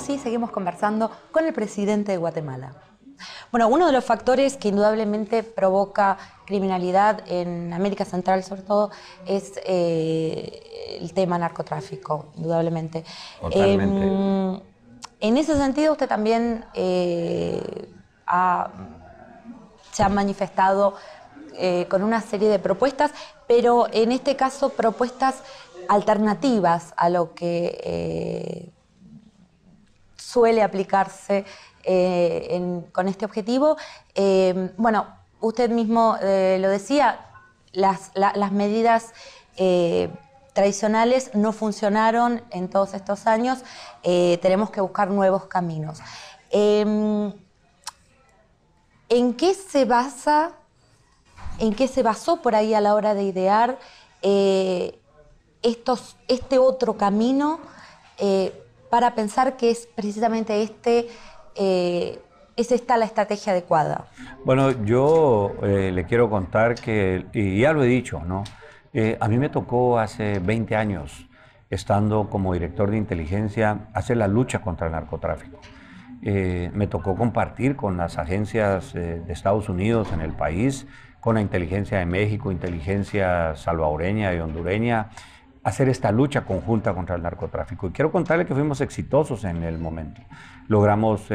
sí, seguimos conversando con el presidente de Guatemala. Bueno, uno de los factores que indudablemente provoca criminalidad en América Central, sobre todo, es el tema narcotráfico, indudablemente. Totalmente. En ese sentido, usted también se ha manifestado con una serie de propuestas, pero en este caso propuestas alternativas a lo que suele aplicarse con este objetivo. Bueno, usted mismo lo decía, las medidas tradicionales no funcionaron en todos estos años, tenemos que buscar nuevos caminos. ¿En qué se basa, en qué se basó por ahí a la hora de idear este otro camino para pensar que es precisamente es esta la estrategia adecuada? Bueno, yo le quiero contar que, y ya lo he dicho, ¿no? A mí me tocó hace 20 años, estando como director de inteligencia, hacer la lucha contra el narcotráfico. Me tocó compartir con las agencias de Estados Unidos en el país, con la inteligencia de México, inteligencia salvadoreña y hondureña, hacer esta lucha conjunta contra el narcotráfico. Y quiero contarle que fuimos exitosos en el momento. Logramos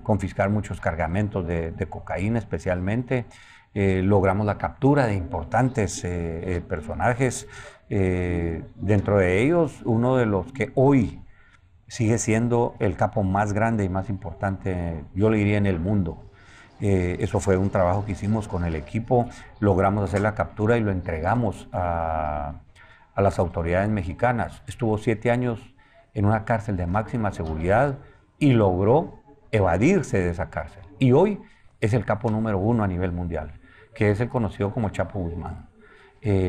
confiscar muchos cargamentos de cocaína especialmente, logramos la captura de importantes personajes, dentro de ellos uno de los que hoy sigue siendo el capo más grande y más importante, yo le diría, en el mundo. Eso fue un trabajo que hicimos con el equipo, logramos hacer la captura y lo entregamos a las autoridades mexicanas. Estuvo 7 años en una cárcel de máxima seguridad y logró evadirse de esa cárcel. Y hoy es el capo número 1 a nivel mundial, que es el conocido como Chapo Guzmán.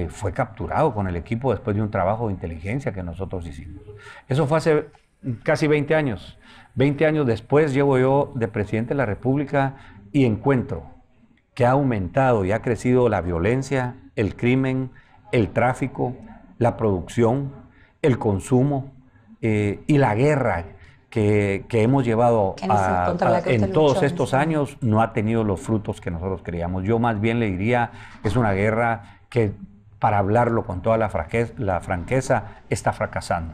Fue capturado con el equipo después de un trabajo de inteligencia que nosotros hicimos. Eso fue hace casi 20 años. 20 años después llego yo de presidente de la República y encuentro que ha aumentado y ha crecido la violencia, el crimen, el tráfico, la producción, el consumo y la guerra que hemos llevado en todos estos años no ha tenido los frutos que nosotros queríamos. Yo más bien le diría, es una guerra que, para hablarlo con toda la franqueza, está fracasando.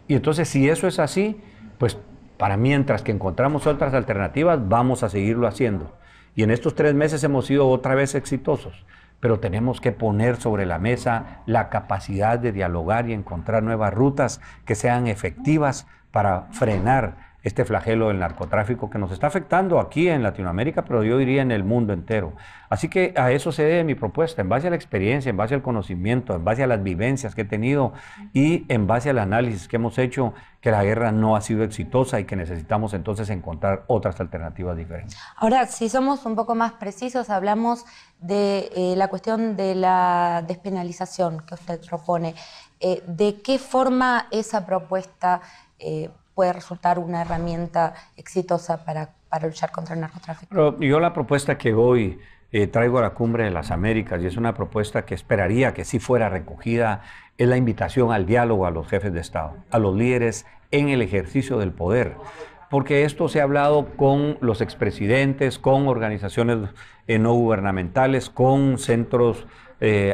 Y entonces, si eso es así, pues para mientras que encontramos otras alternativas, vamos a seguirlo haciendo. Y en estos 3 meses hemos sido otra vez exitosos. Pero tenemos que poner sobre la mesa la capacidad de dialogar y encontrar nuevas rutas que sean efectivas para frenar este flagelo del narcotráfico que nos está afectando aquí en Latinoamérica, pero yo diría en el mundo entero. Así que a eso se debe mi propuesta, en base a la experiencia, en base al conocimiento, en base a las vivencias que he tenido y en base al análisis que hemos hecho, que la guerra no ha sido exitosa y que necesitamos entonces encontrar otras alternativas diferentes. Ahora, si somos un poco más precisos, hablamos de la cuestión de la despenalización que usted propone. ¿De qué forma esa propuesta puede resultar una herramienta exitosa para luchar contra el narcotráfico? Pero yo la propuesta que hoy traigo a la Cumbre de las Américas, y es una propuesta que esperaría que sí fuera recogida, es la invitación al diálogo a los jefes de Estado, a los líderes en el ejercicio del poder. Porque esto se ha hablado con los expresidentes, con organizaciones no gubernamentales, con centros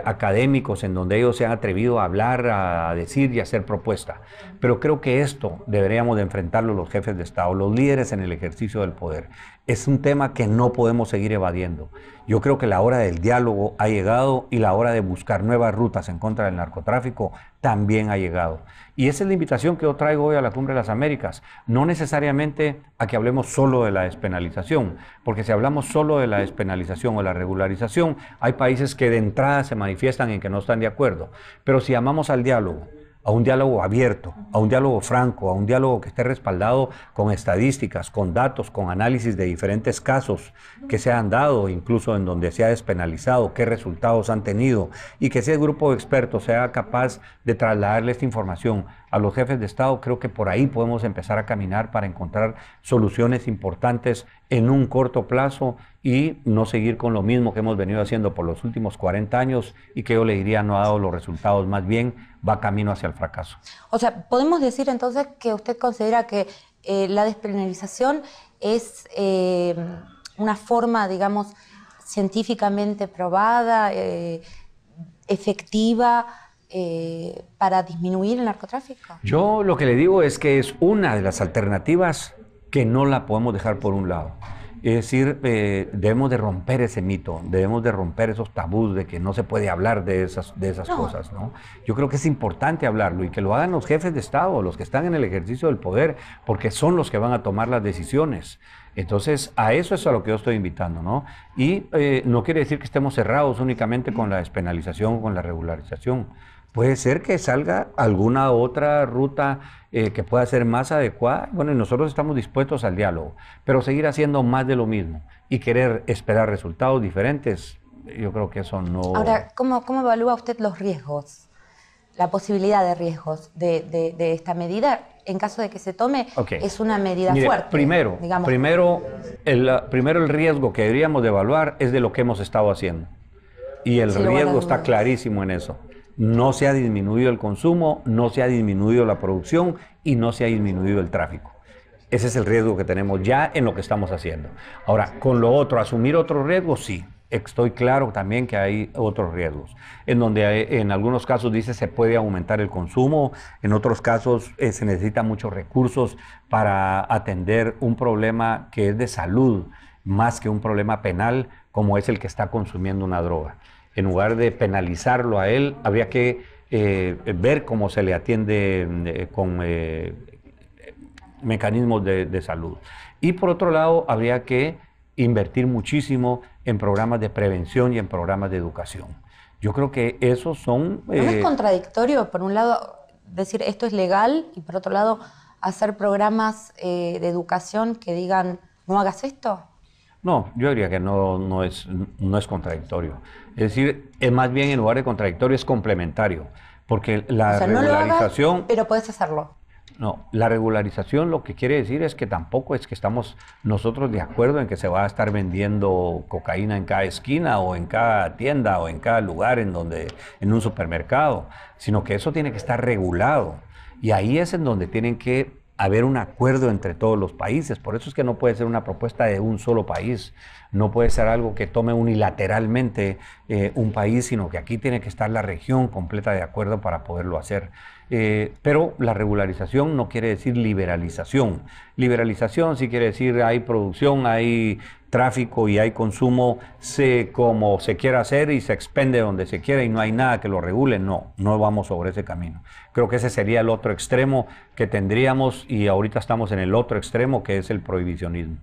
académicos en donde ellos se han atrevido a hablar, a decir y a hacer propuestas. Pero creo que esto deberíamos de enfrentarlo los jefes de Estado, los líderes en el ejercicio del poder. Es un tema que no podemos seguir evadiendo. Yo creo que la hora del diálogo ha llegado y la hora de buscar nuevas rutas en contra del narcotráfico también ha llegado. Y esa es la invitación que yo traigo hoy a la Cumbre de las Américas. No necesariamente a que hablemos solo de la despenalización, porque si hablamos solo de la despenalización o la regularización, hay países que de entrada se manifiestan en que no están de acuerdo. Pero si llamamos al diálogo, a un diálogo abierto, a un diálogo franco, a un diálogo que esté respaldado con estadísticas, con datos, con análisis de diferentes casos que se han dado, incluso en donde se ha despenalizado, qué resultados han tenido, y que ese grupo de expertos sea capaz de trasladarle esta información a los jefes de Estado. Creo que por ahí podemos empezar a caminar para encontrar soluciones importantes en un corto plazo y no seguir con lo mismo que hemos venido haciendo por los últimos 40 años y que yo le diría no ha dado los resultados, más bien va camino hacia el fracaso. O sea, ¿podemos decir entonces que usted considera que la despenalización es una forma, digamos, científicamente probada, efectiva, para disminuir el narcotráfico? Yo lo que le digo es que es una de las alternativas que no la podemos dejar por un lado. Es decir, debemos de romper ese mito, debemos de romper esos tabús de que no se puede hablar de esas cosas, ¿no? Yo creo que es importante hablarlo y que lo hagan los jefes de Estado, los que están en el ejercicio del poder, porque son los que van a tomar las decisiones. Entonces, a eso es a lo que yo estoy invitando, ¿no? Y no quiere decir que estemos cerrados únicamente con la despenalización, con la regularización. Puede ser que salga alguna otra ruta que pueda ser más adecuada. Bueno, y nosotros estamos dispuestos al diálogo, pero seguir haciendo más de lo mismo y querer esperar resultados diferentes, yo creo que eso no... Ahora, ¿cómo evalúa usted los riesgos, la posibilidad de riesgos de esta medida? En caso de que se tome, es una medida fuerte. Primero el riesgo que deberíamos de evaluar es de lo que hemos estado haciendo. Y el riesgo está clarísimo en eso. No se ha disminuido el consumo, no se ha disminuido la producción y no se ha disminuido el tráfico. Ese es el riesgo que tenemos ya en lo que estamos haciendo. Ahora, con lo otro, asumir otros riesgos, sí. Estoy claro también que hay otros riesgos, en donde en algunos casos dice se puede aumentar el consumo, en otros casos se necesitan muchos recursos para atender un problema que es de salud, más que un problema penal, como es el que está consumiendo una droga. En lugar de penalizarlo a él, habría que ver cómo se le atiende con mecanismos de salud. Y por otro lado, habría que invertir muchísimo en programas de prevención y en programas de educación. Yo creo que esos son... ¿No es contradictorio, por un lado, decir esto es legal y por otro lado, hacer programas de educación que digan no hagas esto? No, yo diría que no es contradictorio. Es decir, es más bien en lugar de contradictorio es complementario, porque la regularización... No lo hagas, pero puedes hacerlo. No, la regularización lo que quiere decir es que tampoco es que estamos nosotros de acuerdo en que se va a estar vendiendo cocaína en cada esquina o en cada tienda o en cada lugar en un supermercado, sino que eso tiene que estar regulado. Y ahí es en donde tienen que haber un acuerdo entre todos los países. Por eso es que no puede ser una propuesta de un solo país, no puede ser algo que tome unilateralmente un país, sino que aquí tiene que estar la región completa de acuerdo para poderlo hacer. Pero la regularización no quiere decir liberalización. Liberalización sí quiere decir hay producción, hay tráfico y hay consumo como se quiera hacer y se expende donde se quiera y no hay nada que lo regule. No vamos sobre ese camino. Creo que ese sería el otro extremo que tendríamos y ahorita estamos en el otro extremo que es el prohibicionismo.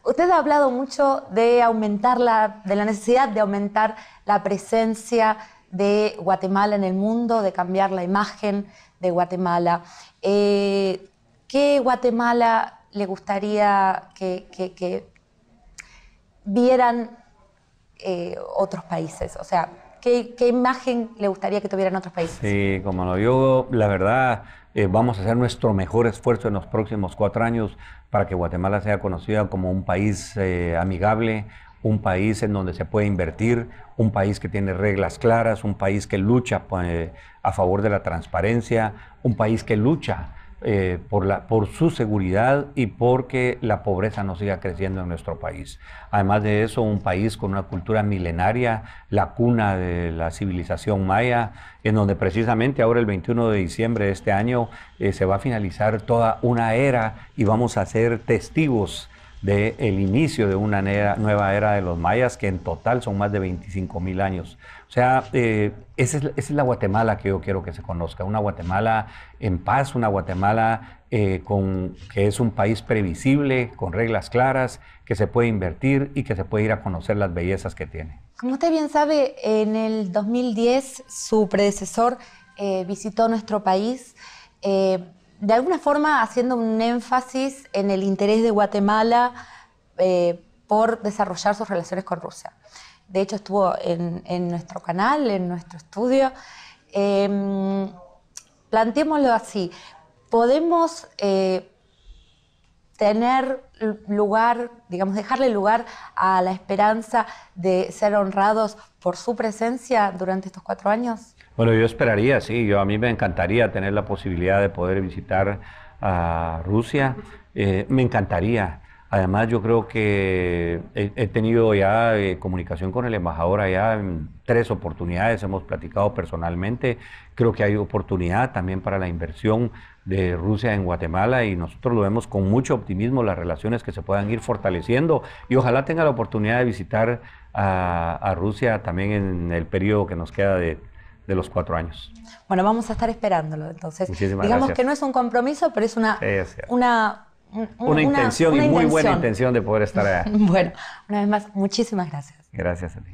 Usted ha hablado mucho de de la necesidad de aumentar la presencia de Guatemala en el mundo, de cambiar la imagen de Guatemala. ¿Qué Guatemala le gustaría que vieran otros países? O sea, ¿qué imagen le gustaría que tuvieran otros países? Sí, como no, yo la verdad vamos a hacer nuestro mejor esfuerzo en los próximos 4 años para que Guatemala sea conocida como un país amigable, un país en donde se puede invertir, un país que tiene reglas claras, un país que lucha a favor de la transparencia, un país que lucha por su seguridad y porque la pobreza no siga creciendo en nuestro país. Además de eso, un país con una cultura milenaria, la cuna de la civilización maya, en donde precisamente ahora el 21 de diciembre de este año se va a finalizar toda una era y vamos a ser testigos del inicio de una nueva era de los mayas, que en total son más de 25,000 años. O sea, esa es la Guatemala que yo quiero que se conozca, una Guatemala en paz, una Guatemala que es un país previsible, con reglas claras, que se puede invertir y que se puede ir a conocer las bellezas que tiene. Como usted bien sabe, en el 2010 su predecesor visitó nuestro país, de alguna forma haciendo un énfasis en el interés de Guatemala por desarrollar sus relaciones con Rusia. De hecho, estuvo en nuestro canal, en nuestro estudio. Planteémoslo así, ¿podemos tener lugar, digamos, dejarle lugar a la esperanza de ser honrados por su presencia durante estos 4 años? Bueno, yo esperaría, sí, a mí me encantaría tener la posibilidad de poder visitar a Rusia. Me encantaría. Además, yo creo que he tenido ya comunicación con el embajador allá en 3 oportunidades, hemos platicado personalmente. Creo que hay oportunidad también para la inversión de Rusia en Guatemala y nosotros lo vemos con mucho optimismo, las relaciones que se puedan ir fortaleciendo y ojalá tenga la oportunidad de visitar a Rusia también en el periodo que nos queda de los 4 años. Bueno, vamos a estar esperándolo. Entonces, Muchísimas digamos gracias. que no es un compromiso, pero es una intención y muy buena intención. intención de poder estar allá. Bueno, una vez más, muchísimas gracias. Gracias a ti.